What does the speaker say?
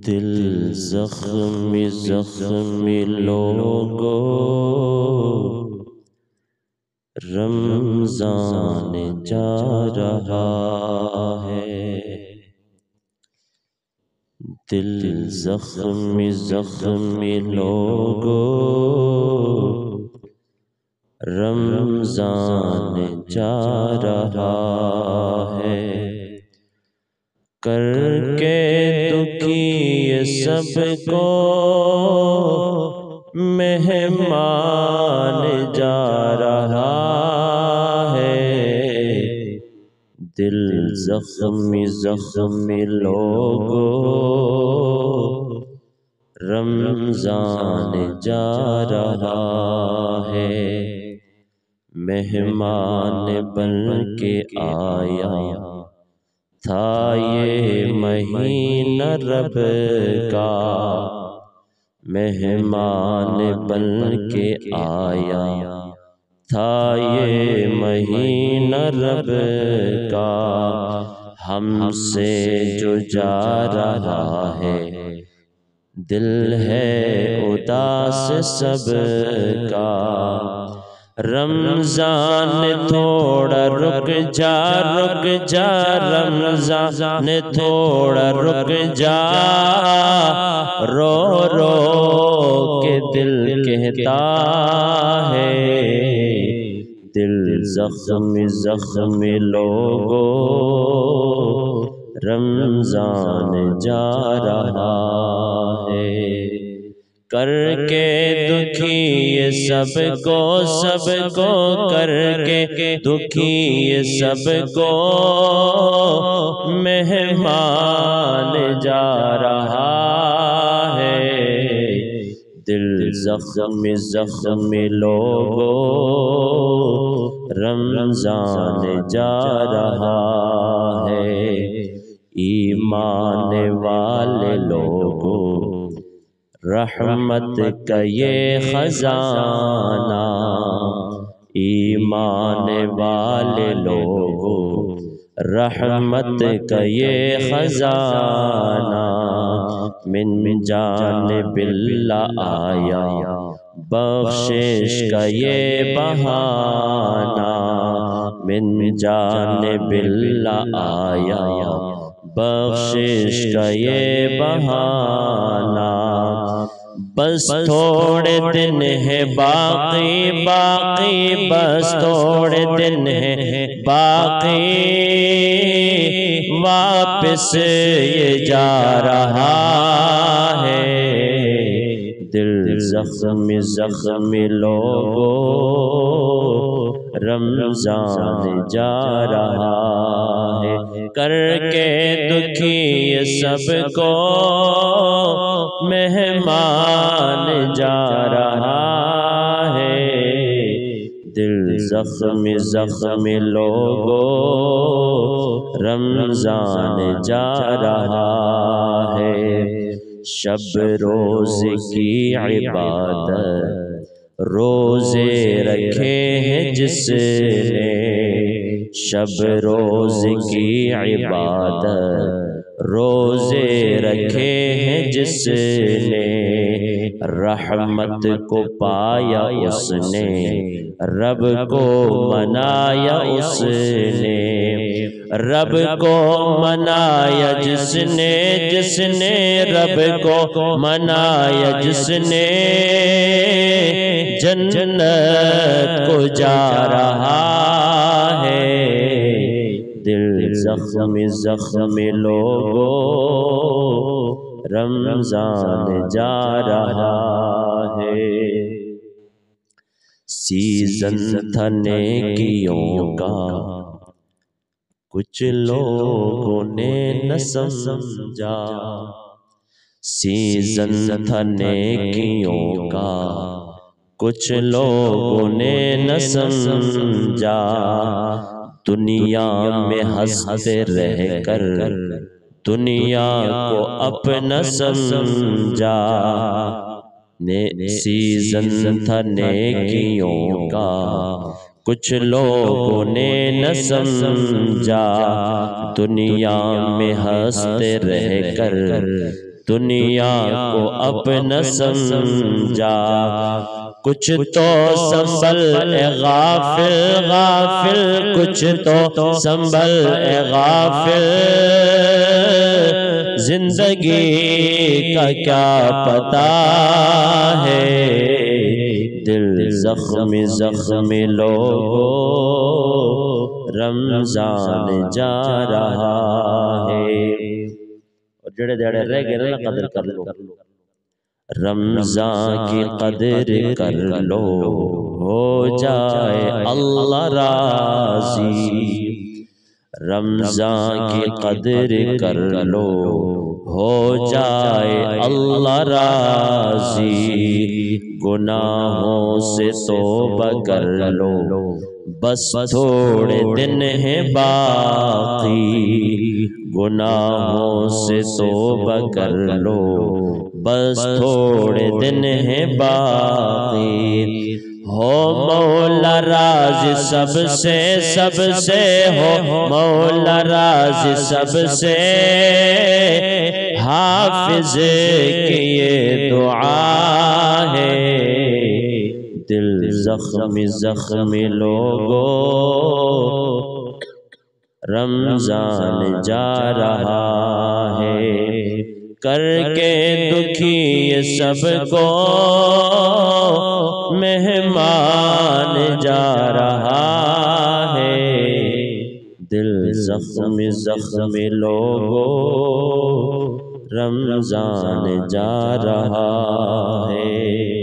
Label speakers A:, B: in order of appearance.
A: دل زخمی زخمی لوگو رمضان جا رہا ہے۔ دل زخمی زخمی لوگو رمضان جا رہا ہے۔ کر کے دکھی یہ سب کو مہمان جا رہا ہے۔ دل زخمی زخمی لوگو رمضان جا رہا ہے۔ مہمان بن کے آیا تھا یہ مہینہ رب کا، مہمان بن کے آیا تھا یہ مہینہ رب کا۔ ہم سے جو جا رہا ہے دل ہے اداس سب کا۔ رمضان تھوڑا رک جا رمضان تھوڑا رک جا، رو رو کے دل کہتا ہے۔ دل زخمی زخمی لوگو رمضان جا رہا ہے۔ کر کے دکھی یہ سب کو کر کے دکھی یہ سب کو مہمان جا رہا ہے۔ دل زخمی زخمی لوگو رمضان جا رہا ہے۔ ایمان والے لوگو رحمت کا یہ خزانہ، ایمان والے لوگو رحمت کا یہ خزانہ، من جانب اللہ آیا بخشش کا یہ بہانہ، من جانب اللہ آیا بخشش کا یہ بہانہ۔ بس تھوڑے دن ہے باقی بس تھوڑے دن ہے باقی، واپس یہ جا رہا ہے۔ دل زخمی زخمی لوگو رمضان جا رہا ہے۔ کر کے دکھی یہ سب کو مہمان جا رہا ہے۔ دل زخمی زخمی لوگو رمضان جا رہا ہے۔ شب روز کی عبادت روزے رکھے ہیں جس نے، شب روز کی عبادت روزے رکھے ہیں جس نے، رحمت کو پایا اس نے رب کو منایا اس نے، رب کو منایا جس نے رب کو منایا جس نے، جنت کو جا رہا ہے۔ دل زخمی زخمی لوگو رمضان جا رہا ہے۔ سیزن تھا نیکیوں کا کچھ لوگوں نے نہ سمجھا، سیزن تھا نیکیوں کا کچھ لوگوں نے نہ سمجھا، دنیا میں ہنستے رہ کر دنیا کو اپنا سمجھا۔ سیزن تھا نیکیوں کا کچھ لوگوں نے نہ سمجھا، دنیا میں ہنستے رہ کر دنیا کو اپنا سمجھا، کچھ تو سنبھل اے غافل غافل، کچھ تو سنبھل اے غافل، زندگی کا کیا پتا ہے، دل زخمی زخمی لوگو رمضان جا رہا ہے۔ اور جڑے دیڑے رہ گئے نا قدر کر لو، رمضان کی قدر کر لو، ہو جائے اللہ راضی، رمضان کی قدر کر لو، ہو جائے اللہ راضی، گناہوں سے توبہ کر لو، بس تھوڑے دن ہیں باقی، گناہوں سے توبہ کر لو، بس تھوڑے دن ہیں باقی، ہو مولا راضی سب سے ہو مولا راضی سب سے، حافظ کی یہ دعا ہے، دل زخمی زخمی لوگو رمضان جا رہا ہے، کر کے دکھی یہ سب کو مہمان جا رہا ہے، دل زخمی زخمی لوگو رمضان جا رہا ہے۔